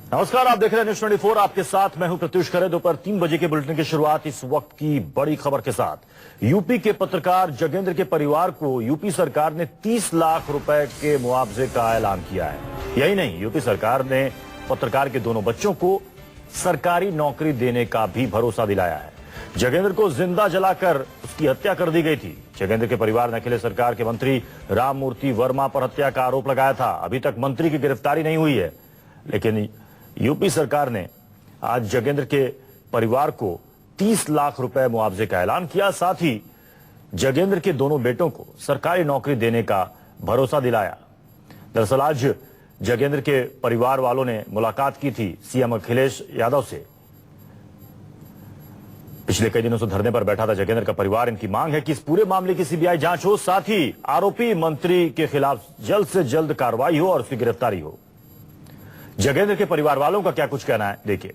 नमस्कार, आप देख रहे हैं न्यूज़ 24। आपके साथ मैं हूं प्रत्युष खरे। दोपहर 3 बजे के बुलेटिन की शुरुआत इस वक्त की बड़ी खबर के साथ। यूपी के पत्रकार जगेंद्र के परिवार को यूपी सरकार ने 30 लाख रुपए के मुआवजे का ऐलान किया है। यही नहीं, यूपी सरकार ने पत्रकार के दोनों बच्चों को सरकारी नौकरी देने का भी भरोसा दिलाया है। जगेंद्र को जिंदा जलाकर उसकी हत्या कर दी गई थी। जगेंद्र के परिवार ने अखिलेश सरकार के मंत्री राममूर्ति वर्मा पर हत्या का आरोप लगाया था। अभी तक मंत्री की गिरफ्तारी नहीं हुई है, लेकिन यूपी सरकार ने आज जगेंद्र के परिवार को 30 लाख रुपए मुआवजे का ऐलान किया। साथ ही जगेंद्र के दोनों बेटों को सरकारी नौकरी देने का भरोसा दिलाया। दरअसल आज जगेंद्र के परिवार वालों ने मुलाकात की थी सीएम अखिलेश यादव से। पिछले कई दिनों से धरने पर बैठा था जगेंद्र का परिवार। इनकी मांग है कि इस पूरे मामले की सीबीआई जांच हो, साथ ही आरोपी मंत्री के खिलाफ जल्द से जल्द कार्रवाई हो और उसकी गिरफ्तारी हो। जगेंद्र के परिवार वालों का क्या कुछ कहना है, देखिए।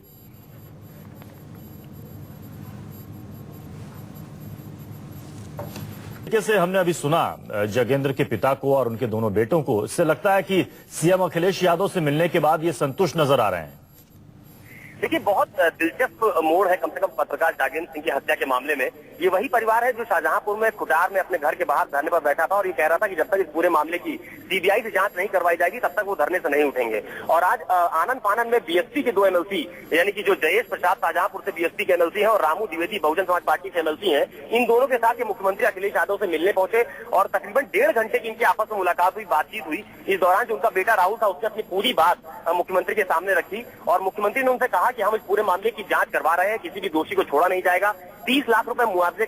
से हमने अभी सुना जगेंद्र के पिता को और उनके दोनों बेटों को। इससे लगता है कि सीएम अखिलेश यादव से मिलने के बाद ये संतुष्ट नजर आ रहे हैं। देखिए, बहुत दिलचस्प मोड़ है कम से कम पत्रकार जागेंद्र सिंह की हत्या के मामले में। ये वही परिवार है जो शाहजहांपुर में खुटार में अपने घर के बाहर धरने पर बैठा था और ये कह रहा था कि जब तक इस पूरे मामले की सीबीआई से जांच नहीं करवाई जाएगी तब तक वो धरने से नहीं उठेंगे। और आज आनंद फानन में बीएसपी के 2 एमएलसी, यानी कि जो जयेश प्रसाद शाहजहांपुर से बीएसपी के एमएलसी हैं और रामू द्विवेदी बहुजन समाज पार्टी के एमएलसी हैं, इन दोनों के साथ ये मुख्यमंत्री अखिलेश यादव से मिलने पहुंचे और तकरीबन 1.5 घंटे की इनकी आपस में मुलाकात हुई, बातचीत हुई। इस दौरान जो उनका बेटा राहुल था उसने अपनी पूरी बात मुख्यमंत्री के सामने रखी और मुख्यमंत्री ने उनसे कहा कि हम इस पूरे मामले की जांच करवा रहे हैं, किसी भी दोषी को छोड़ा नहीं जाएगा। 30 लाख रुपए मुआवजे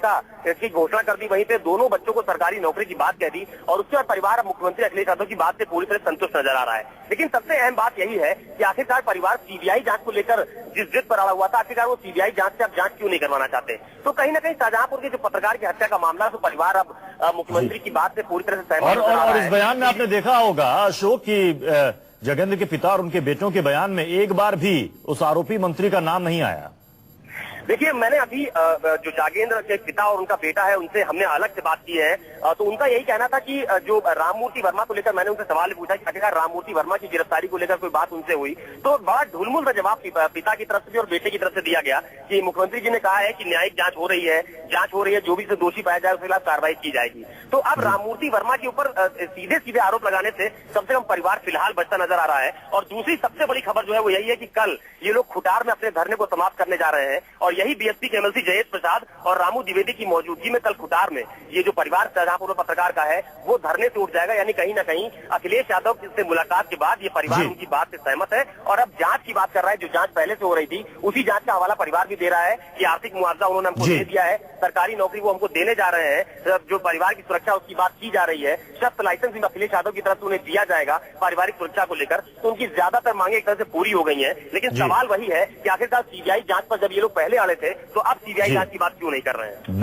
की घोषणा कर दी। वहीं पे दोनों बच्चों को सरकारी नौकरी की बात कह दी और उसके बाद परिवार अब मुख्यमंत्री अखिलेश यादव की बात से पूरी तरह संतुष्ट नजर आ रहा है। लेकिन सबसे अहम बात यही है कि आखिरकार परिवार सीबीआई जांच को लेकर जिस जिद पर अड़ा हुआ था, आखिरकार वो सीबीआई जांच से अब जांच क्यों नहीं करवाना चाहते। तो कहीं ना कहीं शाहजहांपुर के जो पत्रकार की हत्या का मामला, तो परिवार अब मुख्यमंत्री की बात से पूरी तरह से सहमत और इस बयान में आपने देखा होगा अशोक की जगेंद्र के पिता और उनके बेटों के बयान में एक बार भी उस आरोपी मंत्री का नाम नहीं आया। देखिए, मैंने अभी जो जागेंद्र के पिता और उनका बेटा है उनसे हमने अलग से बात की है, तो उनका यही कहना था कि जो राममूर्ति वर्मा को लेकर मैंने उनसे सवाल पूछा कि आखिरकार राममूर्ति वर्मा की गिरफ्तारी को लेकर कोई बात उनसे हुई, तो बड़ा ढुलमुल जवाब पिता की तरफ से भी और बेटे की तरफ से दिया गया कि मुख्यमंत्री जी ने कहा है कि न्यायिक जांच हो रही है, जो भी से दोषी पाया जाए उसके खिलाफ कार्रवाई की जाएगी। तो अब राममूर्ति वर्मा के ऊपर सीधे सीधे आरोप लगाने से कम से कम परिवार फिलहाल बचता नजर आ रहा है। और दूसरी सबसे बड़ी खबर जो है वो यही है कि कल ये लोग खुटार में अपने धरने को समाप्त करने जा रहे हैं और यही बीएसपी के एमएलसी जयेश प्रसाद और रामू द्विवेदी की मौजूदगी में कल खुटार में ये जो परिवार शाहजहांपुर में पत्रकार का है वो धरने से उठ जाएगा। यानी कहीं ना कहीं अखिलेश यादव से मुलाकात के बाद ये परिवार उनकी बात से सहमत है और अब जांच की बात कर रहा है। जो जांच पहले से हो रही थी उसी जांच का हवाला परिवार भी दे रहा है कि आर्थिक मुआवजा उन्होंने हमको दे दिया है, सरकारी नौकरी वो हमको देने जा रहे हैं, जो परिवार की सुरक्षा उसकी बात की जा रही है, शस्त्र लाइसेंस भी अखिलेश यादव की तरफ से उन्हें दिया जाएगा पारिवारिक सुरक्षा को लेकर। तो उनकी ज्यादातर मांगे एक तरह से पूरी हो गई है। लेकिन सवाल वही है कि आखिरकार सीबीआई जांच पर जब ये लोग पहले अड़े थे तो अब सीबीआई जांच की बात क्यों नहीं कर रहे हैं।